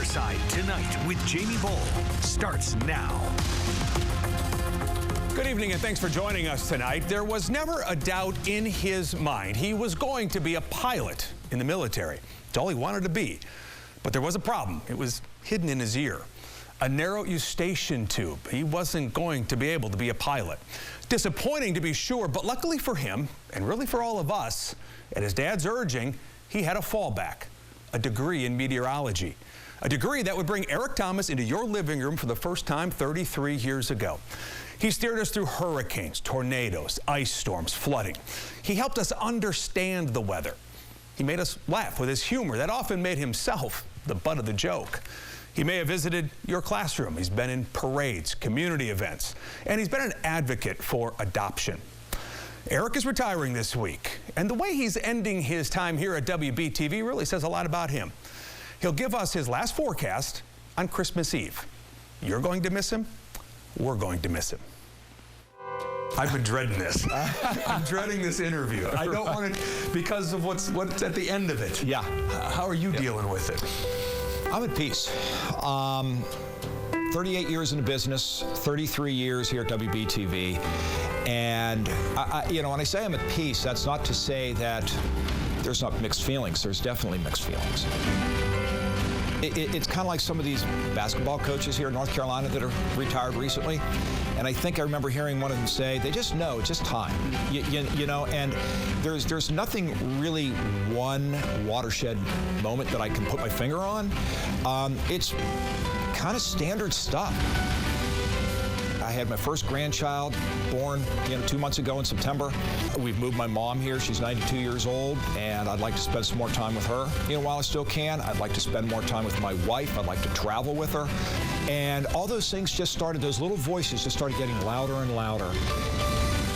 Side Tonight with Jamie Boll starts now. Good evening and thanks for joining us tonight. There was never a doubt in his mind he was going to be a pilot in the military. It's all he wanted to be. But there was a problem. It was hidden in his ear. A narrow eustachian tube. He wasn't going to be able to be a pilot. Disappointing to be sure, but luckily for him, and really for all of us, at his dad's urging, he had a fallback, a degree in meteorology. A degree that would bring Eric Thomas into your living room for the first time 33 years ago. He steered us through hurricanes, tornadoes, ice storms, flooding. He helped us understand the weather. He made us laugh with his humor that often made himself the butt of the joke. He may have visited your classroom. He's been in parades, community events, and he's been an advocate for adoption. Eric is retiring this week, and the way he's ending his time here at WBTV really says a lot about him. He'll give us his last forecast on Christmas Eve. You're going to miss him. We're going to miss him. I've been dreading this. I'm dreading this interview. I don't want it because of what's at the end of it. Yeah. How are you dealing with it? I'm at peace. 38 years in the business, 33 years here at WBTV. And, you know, when I say I'm at peace, that's not to say that there's not mixed feelings. There's definitely mixed feelings. It's kind of like some of these basketball coaches here in North Carolina that are retired recently. And I think I remember hearing one of them say, they just know, it's just time. You know, and there's nothing really one watershed moment that I can put my finger on. It's kind of standard stuff. I had my first grandchild born, 2 months ago in September. We've moved my mom here. She's 92 years old, and I'd like to spend some more time with her. While I still can, I'd like to spend more time with my wife. I'd like to travel with her. And all those things just started, those little voices just started getting louder and louder.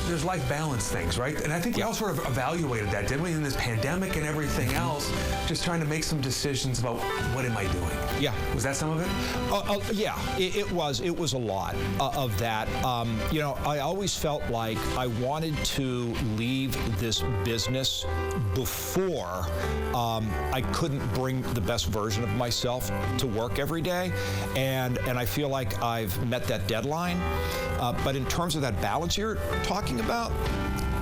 There's life balance things, right? And I think we all sort of evaluated that, didn't we, in this pandemic and everything else, just trying to make some decisions about what am I doing? Yeah. Was that some of it? Yeah, it was a lot of that. I always felt like I wanted to leave this business before I couldn't bring the best version of myself to work every day. And I feel like I've met that deadline. But in terms of that balance you're talking about,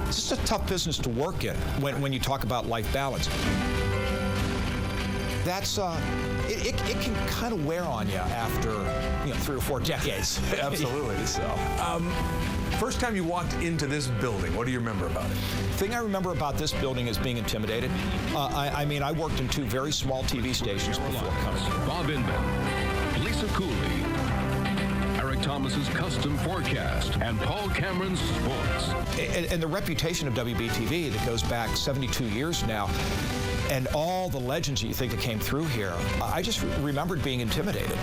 it's just a tough business to work in when you talk about life balance. That's it can kind of wear on you after 3 or 4 decades. Absolutely. So, first time you walked into this building, what do you remember about it? The thing I remember about this building is being intimidated. I worked in 2 very small TV stations before coming here. Bob Inman, Lisa Cooley, Eric Thomas's custom forecast, and Paul Cameron's sports. And the reputation of WBTV that goes back 72 years now, and all the legends that you think that came through here, I just remembered being intimidated.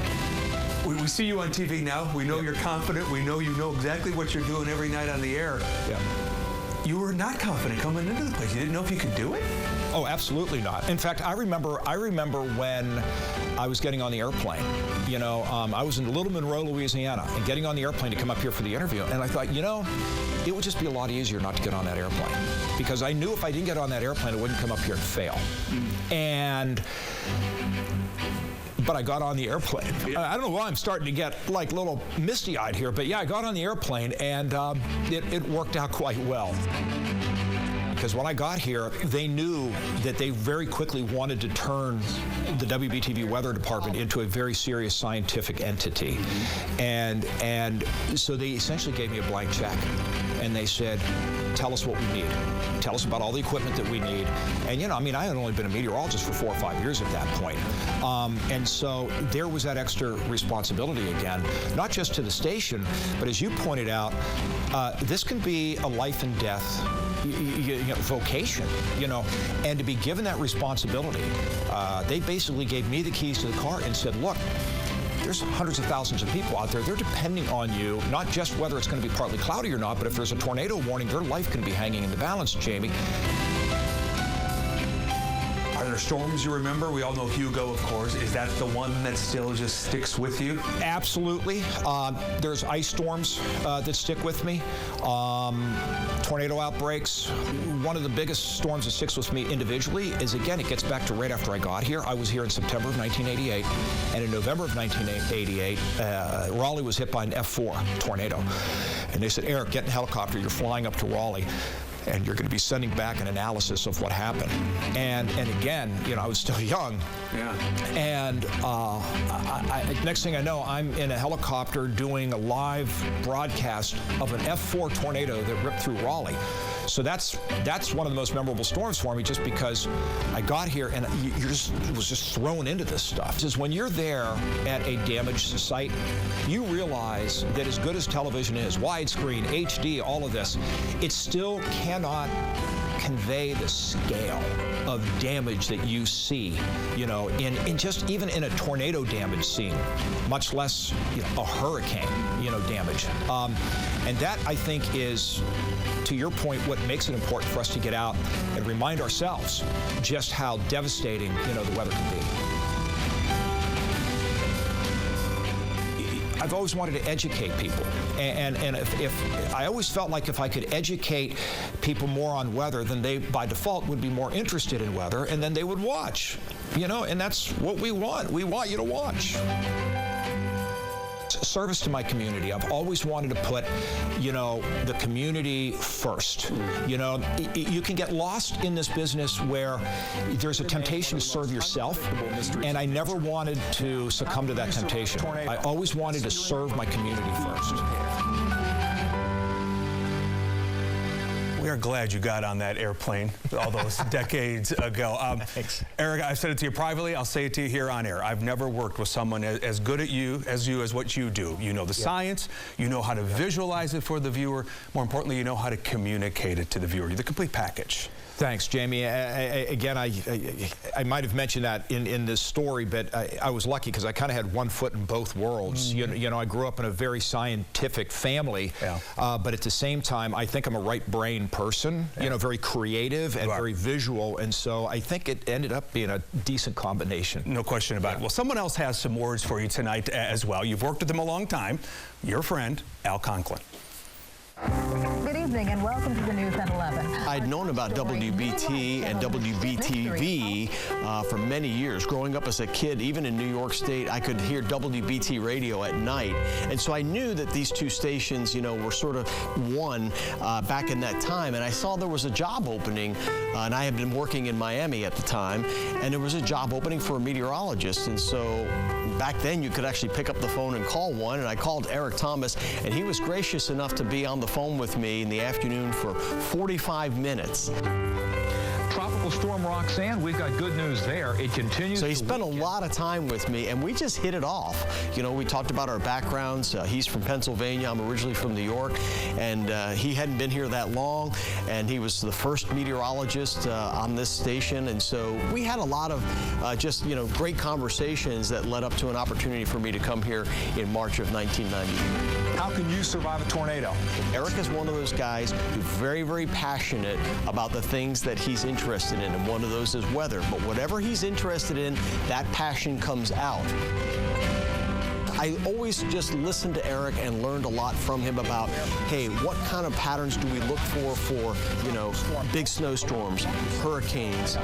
We see you on TV now. We know you're confident. We know you know exactly what you're doing every night on the air. Yeah. You were not confident coming into the place. You didn't know if you could do it? Oh, absolutely not. In fact, I remember when I was getting on the airplane. I was in Little Monroe, Louisiana, and getting on the airplane to come up here for the interview. And I thought, it would just be a lot easier not to get on that airplane. Because I knew if I didn't get on that airplane, I wouldn't come up here and fail. But I got on the airplane. I don't know why I'm starting to get like a little misty-eyed here, but yeah, I got on the airplane and it worked out quite well. Because when I got here, they knew that they very quickly wanted to turn the WBTV weather department into a very serious scientific entity. And so they essentially gave me a blank check. And they said, tell us what we need. Tell us about all the equipment that we need. And I had only been a meteorologist for 4 or 5 years at that point. And so there was that extra responsibility again, not just to the station, but as you pointed out, this can be a life and death vocation, and to be given that responsibility, they basically gave me the keys to the car and said, look, there's hundreds of thousands of people out there. They're depending on you, not just whether it's going to be partly cloudy or not, but if there's a tornado warning, their life can be hanging in the balance, Jamie. Are there storms you remember? We all know Hugo, of course. Is that the one that still just sticks with you? Absolutely. There's ice storms that stick with me. Tornado outbreaks. One of the biggest storms that sticks with me individually is, again, it gets back to right after I got here. I was here in September of 1988, and in November of 1988, Raleigh was hit by an F4 tornado. And they said, Eric, get in a helicopter. You're flying up to Raleigh, and you're going to be sending back an analysis of what happened. And again, you know, I was still young. Yeah. And next thing I know, I'm in a helicopter doing a live broadcast of an F4 tornado that ripped through Raleigh. So that's one of the most memorable storms for me, just because I got here and was just thrown into this stuff. Because when you're there at a damaged site, you realize that as good as television is, widescreen, HD, all of this, it still cannot convey the scale of damage that you see, you know, in just even in a tornado damage scene, much less, you know, a hurricane, you know, damage. And that, I think, is, to your point, what makes it important for us to get out and remind ourselves just how devastating, you know, the weather can be. I've always wanted to educate people, and if I always felt like if I could educate people more on weather, then they, by default, would be more interested in weather, and then they would watch, you know, and that's what we want. We want you to watch. Service to my community. I've always wanted to put, you know, the community first. You know, you can get lost in this business where there's a temptation to serve yourself, and I never wanted to succumb to that temptation. I always wanted to serve my community first. We are glad you got on that airplane all those decades ago. Thanks. Eric, I've said it to you privately. I'll say it to you here on air. I've never worked with someone as good at you as what you do. You know the science. You know how to visualize it for the viewer. More importantly, you know how to communicate it to the viewer. You're the complete package. Thanks, Jamie. Again, I might have mentioned that in this story, but I was lucky because I kind of had one foot in both worlds. You know, I grew up in a very scientific family, but at the same time, I think I'm a right brain person, you know, very creative and very visual, and so I think it ended up being a decent combination. No question about it. Well, someone else has some words for you tonight as well. You've worked with him a long time. Your friend, Al Conklin. Good evening and welcome to the News at 11. I'd known about WBT and WBTV for many years. Growing up as a kid, even in New York State, I could hear WBT radio at night. And so I knew that these two stations, you know, were sort of one back in that time. And I saw there was a job opening, and I had been working in Miami at the time, and there was a job opening for a meteorologist. And so back then you could actually pick up the phone and call one, and I called Eric Thomas, and he was gracious enough to be on the phone with me in the afternoon for 45 minutes. Tropical storm Roxanne, we've got good news there. It continues. So he spent a lot of time with me, and we just hit it off. You know, we talked about our backgrounds. He's from Pennsylvania. I'm originally from New York, and he hadn't been here that long, and he was the first meteorologist on this station, and so we had a lot of just, you know, great conversations that led up to an opportunity for me to come here in March of 1990. How can you survive a tornado? Eric is one of those guys who's very, very passionate about the things that he's interested in, and one of those is weather. But whatever he's interested in, that passion comes out. I always just listened to Eric and learned a lot from him about, hey, what kind of patterns do we look for, you know, big snowstorms, hurricanes,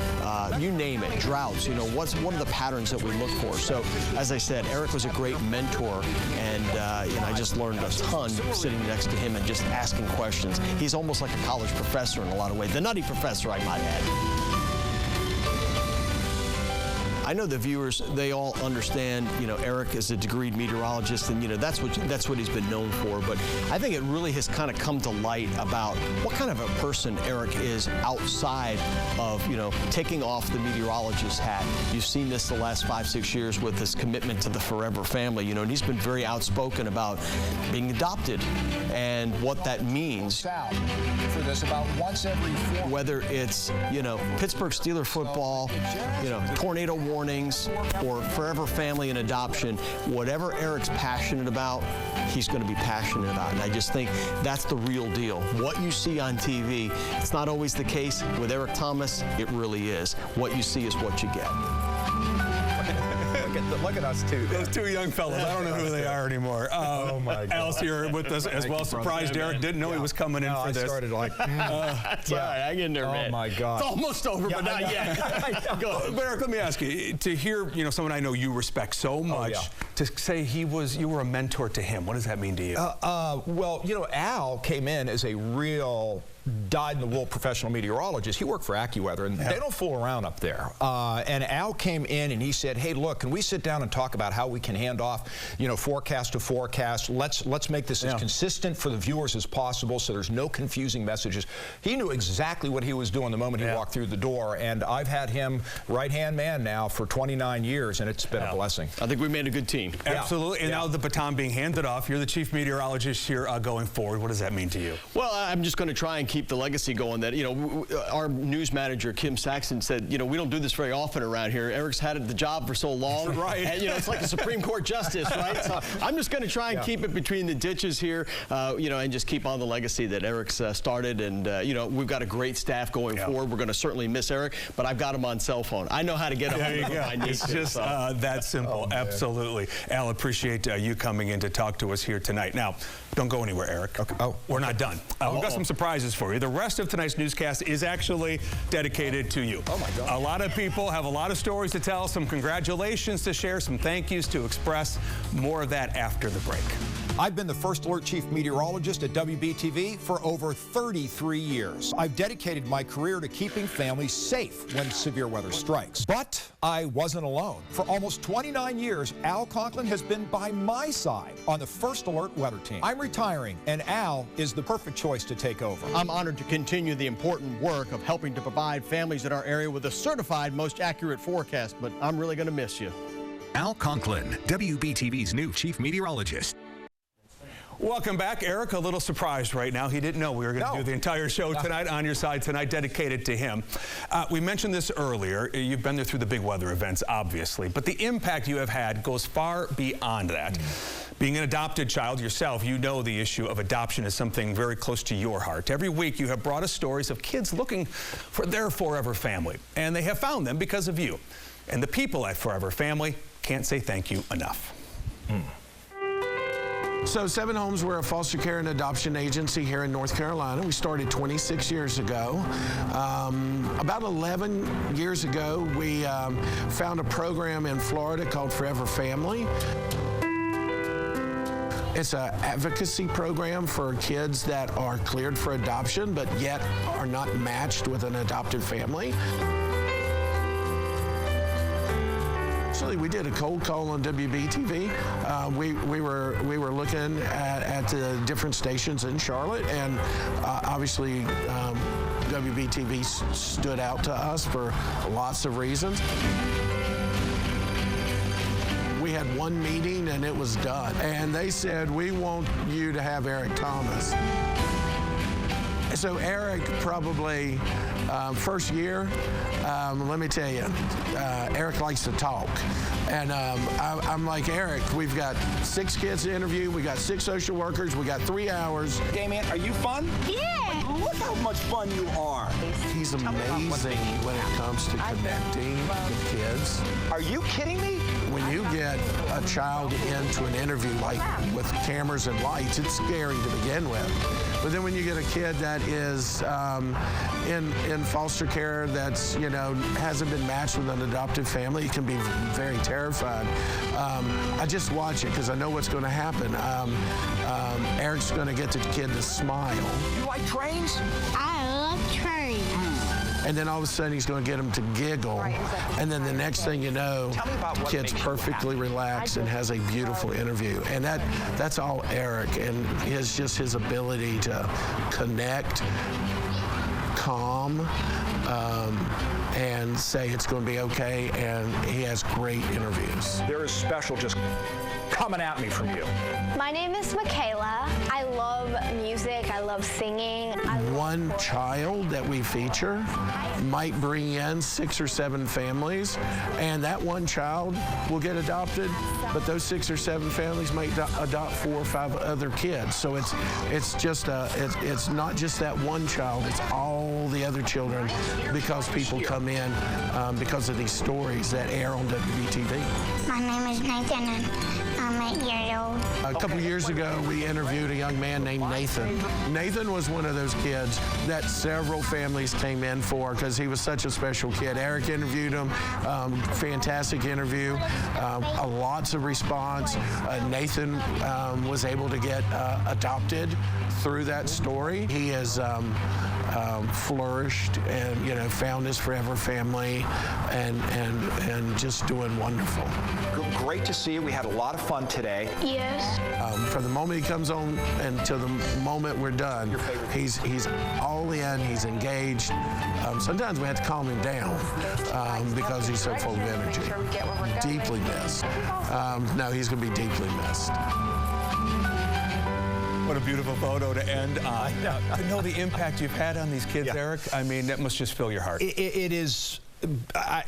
you name it, droughts, you know, what are the patterns that we look for? So, as I said, Eric was a great mentor, and you know, I just learned a ton sitting next to him and just asking questions. He's almost like a college professor in a lot of ways, the nutty professor, I might add. I know the viewers, they all understand, you know, Eric is a degreed meteorologist, and, you know, that's what he's been known for. But I think it really has kind of come to light about what kind of a person Eric is outside of, you know, taking off the meteorologist hat. You've seen this the last 5-6 years with his commitment to the forever family, you know, and he's been very outspoken about being adopted and what that means. For this about once every 4 Whether it's, you know, Pittsburgh Steelers football, you know, tornado warnings or forever family and adoption, whatever Eric's passionate about, he's going to be passionate about. And I just think that's the real deal. What you see on TV, it's not always the case. With Eric Thomas, it really is. What you see is what you get. Look at us two. Those two young fellas, I don't know who they are anymore. Oh my God. Al's here with us as well. Surprised Eric didn't know he was coming in for this. I started like, Sorry, I get there, man. Oh my God. It's almost over, but not yet. But Eric, let me ask you, to hear, someone I know you respect so much, to say you were a mentor to him, what does that mean to you? Well, Al came in as a real dyed-in-the-wool professional meteorologist. He worked for AccuWeather, and they don't fool around up there. And Al came in and he said, hey, look, can we sit down and talk about how we can hand off, forecast to forecast? Let's make this as consistent for the viewers as possible so there's no confusing messages. He knew exactly what he was doing the moment he walked through the door, and I've had him right-hand man now for 29 years, and it's been a blessing. I think we made a good team. Absolutely. And now the baton being handed off, you're the chief meteorologist here going forward. What does that mean to you? Well, I'm just going to try and keep the legacy going that, our news manager, Kim Saxon, said, we don't do this very often around here. Eric's had the job for so long. Right. And, it's like the Supreme Court justice, right? So I'm just going to try and keep it between the ditches here, and just keep on the legacy that Eric's started. And, we've got a great staff going forward. We're going to certainly miss Eric, but I've got him on cell phone. I know how to get him on if I need It's to. just that simple. Absolutely. Al, appreciate you coming in to talk to us here tonight. Now, don't go anywhere, Eric. Okay. Oh, we're not done. We've got some surprises for you. The rest of tonight's newscast is actually dedicated to you. Oh, my God. A lot of people have a lot of stories to tell, some congratulations to share, some thank yous to express. More of that after the break. I've been the First Alert Chief Meteorologist at WBTV for over 33 years. I've dedicated my career to keeping families safe when severe weather strikes. But I wasn't alone. For almost 29 years, Al Conklin has been by my side on the First Alert weather team. I'm retiring, and Al is the perfect choice to take over. I'm honored to continue the important work of helping to provide families in our area with a certified, most accurate forecast, but I'm really going to miss you. Al Conklin, WBTV's new chief meteorologist. Welcome back, Eric. A little surprised right now. He didn't know we were going to do the entire show tonight, On Your Side Tonight, dedicated to him. We mentioned this earlier. You've been there through the big weather events, obviously, but the impact you have had goes far beyond that. Being an adopted child yourself, you know the issue of adoption is something very close to your heart. Every week you have brought us stories of kids looking for their forever family, and they have found them because of you. And the people at Forever Family can't say thank you enough. So Seven Homes, we're a foster care and adoption agency here in North Carolina. We started 26 years ago. About 11 years ago, we found a program in Florida called Forever Family. It's an advocacy program for kids that are cleared for adoption, but yet are not matched with an adopted family. Actually, we did a cold call on WBTV. We were looking at the different stations in Charlotte, and obviously WBTV stood out to us for lots of reasons. We had one meeting and it was done. And they said, we want you to have Eric Thomas. So Eric probably, first year, let me tell you, Eric likes to talk. And I'm like, Eric, we've got 6 kids to interview, we got 6 social workers, we got 3 hours. Damien, are you fun? Yeah. Look how much fun you are. He's amazing when it comes to connecting with kids. Are you kidding me? When you get a child into an interview, like with cameras and lights, it's scary to begin with. But then when you get a kid that is in foster care that's, hasn't been matched with an adoptive family, it can be very terrifying. I just watch it because I know what's going to happen. Eric's going to get the kid to smile. You like trains? I love trains. And then all of a sudden he's going to get him to giggle. Right, exactly. And then the next thing you know, the kid's perfectly relaxed and has a beautiful interview. And that's all Eric, and it's just his ability to connect, calm, and say it's going to be okay, and he has great interviews. There is special just coming at me from you. My name is Michaela. I love music. I love singing. One child that we feature might bring in 6 or 7 families, and that one child will get adopted, but those 6 or 7 families might adopt 4 or 5 other kids. So it's just it's not just that one child, it's all the other children, because people come in because of these stories that air on WBTV. My name is Nathan, and I'm 8 years old. A couple years ago, we interviewed a young man named Nathan. Nathan was one of those kids that several families came in for because he was such a special kid. Eric interviewed him, fantastic interview, lots of response. Nathan was able to get adopted through that story. He has flourished and found his forever family and just doing wonderful. Great to see you. We had a lot of fun today. Yes. From the moment he comes on until the moment we're done, he's all in, he's engaged. Sometimes we have to calm him down because he's so full of energy. Deeply missed. No, he's going to be deeply missed. What a beautiful photo to end on. To know the impact you've had on these kids, Eric, I mean, that must just fill your heart. It is.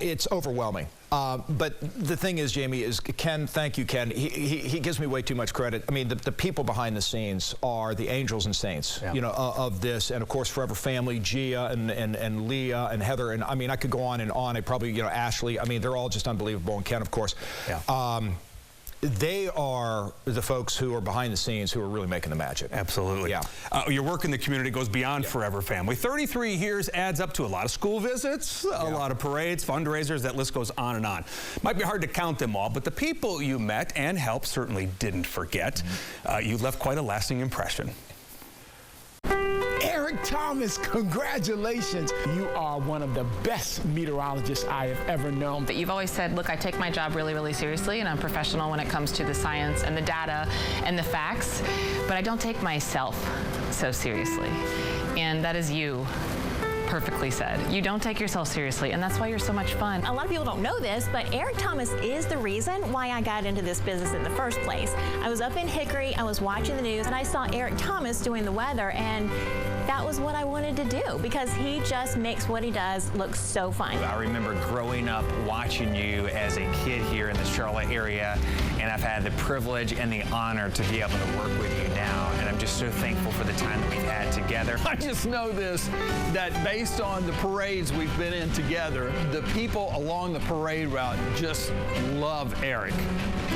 It's overwhelming. But the thing is, Jamie, is Ken, thank you, Ken. He gives me way too much credit. I mean, the people behind the scenes are the angels and saints, of this. And, of course, Forever Family, Gia and Leah and Heather. And, I mean, I could go on and on. I probably, Ashley. I mean, they're all just unbelievable. And Ken, of course. Yeah. They are the folks who are behind the scenes who are really making the magic. Absolutely. Yeah. Your work in the community goes beyond Forever Family. 33 years adds up to a lot of school visits, a lot of parades, fundraisers, that list goes on and on. Might be hard to count them all, but the people you met and helped certainly didn't forget. You left quite a lasting impression. Eric Thomas, congratulations. You are one of the best meteorologists I have ever known. But you've always said, look, I take my job really, really seriously, and I'm professional when it comes to the science and the data and the facts, but I don't take myself so seriously. And that is you. Perfectly said. You don't take yourself seriously, and that's why you're so much fun. A lot of people don't know this, but Eric Thomas is the reason why I got into this business in the first place. I was up in Hickory, I was watching the news, and I saw Eric Thomas doing the weather, and that was what I wanted to do, because he just makes what he does look so fun. I remember growing up watching you as a kid here in the Charlotte area, and I've had the privilege and the honor to be able to work with you now, and I'm just so thankful for the time that we've had together. I just know this, that based on the parades we've been in together, the people along the parade route just love Eric.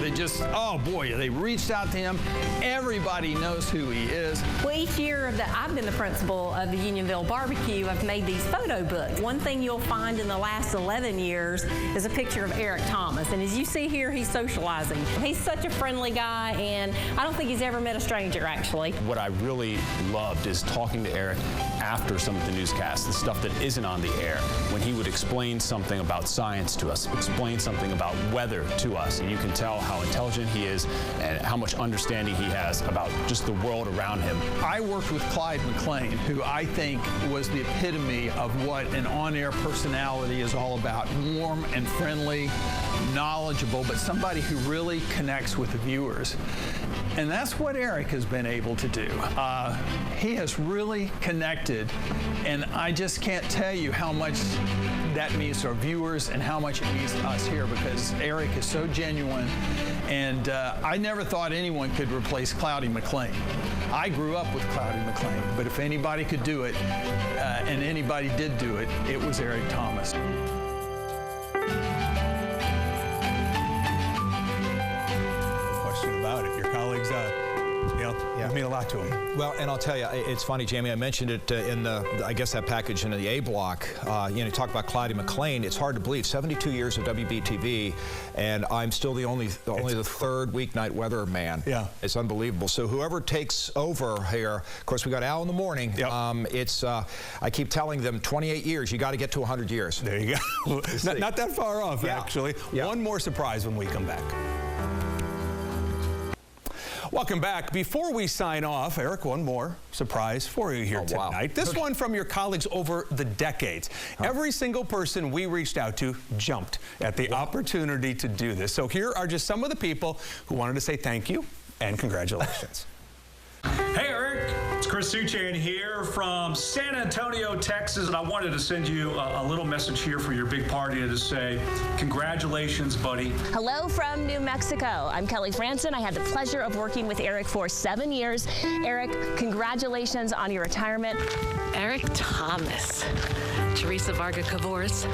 They just, oh boy, they reached out to him. Everybody knows who he is. Well, each year that I've been the principal of the Unionville Barbecue, I've made these photo books. One thing you'll find in the last 11 years is a picture of Eric Thomas. And as you see here, he's socializing. He's such a friendly guy, and I don't think he's ever met a stranger, actually. What I really loved is talking to Eric after some of the newscasts, the stuff that isn't on the air, when he would explain something about science to us, explain something about weather to us, and you can tell how intelligent he is and how much understanding he has about just the world around him. I worked with Clyde McLean, who I think was the epitome of what an on-air personality is all about. Warm and friendly, knowledgeable, but somebody who really connects with the viewers. And that's what Eric has been able to do. He has really connected, and I just can't tell you how much that means to our viewers and how much it means to us here, because Eric is so genuine, and I never thought anyone could replace Cloudy McLean. I grew up with Cloudy McLean, but if anybody could do it, and anybody did do it, it was Eric Thomas. About it. Your colleagues, you've mean a lot to him. Well, and I'll tell you, it's funny, Jamie, I mentioned it in the, I guess that package in the A block. You talk about Cloudy McLean. It's hard to believe, 72 years of WBTV, and I'm still the only the third weeknight weather man. Yeah. It's unbelievable. So whoever takes over here, of course, we got Al in the morning. Yep. I keep telling them 28 years, you got to get to 100 years. There you go. Not that far off, actually. Yeah. One more surprise when we come back. Welcome back. Before we sign off, Eric, one more surprise for you here tonight. Wow. This one from your colleagues over the decades. Every single person we reached out to jumped at the opportunity to do this. So here are just some of the people who wanted to say thank you and congratulations. Hey, Eric. It's Chris Suchan here from San Antonio, Texas, and I wanted to send you a little message here for your big party to say congratulations, buddy. Hello from New Mexico. I'm Kelly Franson. I had the pleasure of working with Eric for 7 years. Eric, congratulations on your retirement. Eric Thomas, Teresa Varga Cavoris,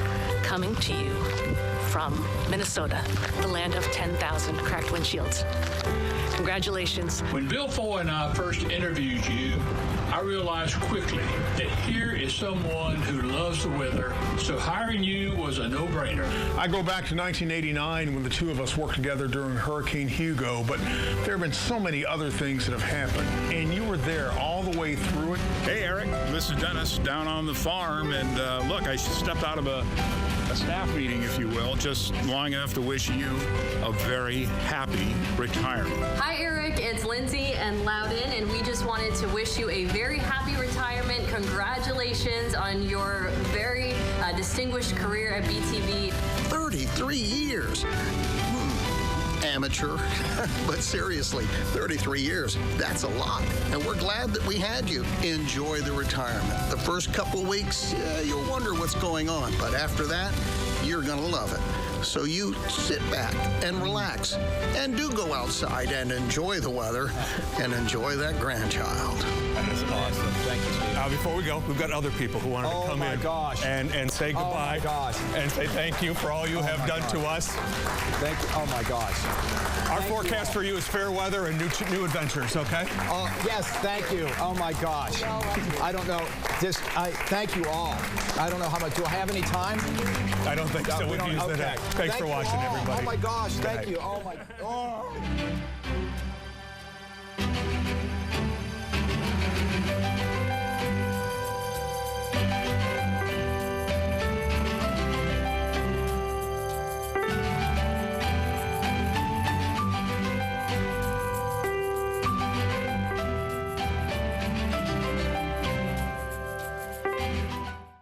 coming to you from Minnesota, the land of 10,000 cracked windshields. Congratulations. When Bill Foy and I first interviewed you, I realized quickly that here is someone who loves the weather, so hiring you was a no-brainer. I go back to 1989 when the two of us worked together during Hurricane Hugo, but there have been so many other things that have happened, and you were there all the way through it. Hey, Eric, this is Dennis down on the farm, and look, I stepped out of a staff meeting, if you will, just long enough to wish you a very happy retirement. Hi, Eric. It's Lindsay and Loudon, and we just wanted to wish you a very happy retirement. Congratulations on your very distinguished career at BTV. 33 years. Amateur, but seriously, 33 years, that's a lot. And we're glad that we had you. Enjoy the retirement. The first couple weeks, you'll wonder what's going on, but after that, you're going to love it. So you sit back and relax and do go outside and enjoy the weather and enjoy that grandchild. That is awesome. Thank you, Steve. Before we go, we've got other people who wanted to come in and say goodbye and say thank you for all you have done to us. Thank you. Oh, my gosh. Our forecast for you is fair weather and new adventures, okay? Yes, thank you. Oh, my gosh. I don't know. Thank you all. I don't know how much. Do I have any time? I don't think so. We've used it up. Thanks for watching, everybody. Oh, my gosh. Thank you. Oh, my. Oh.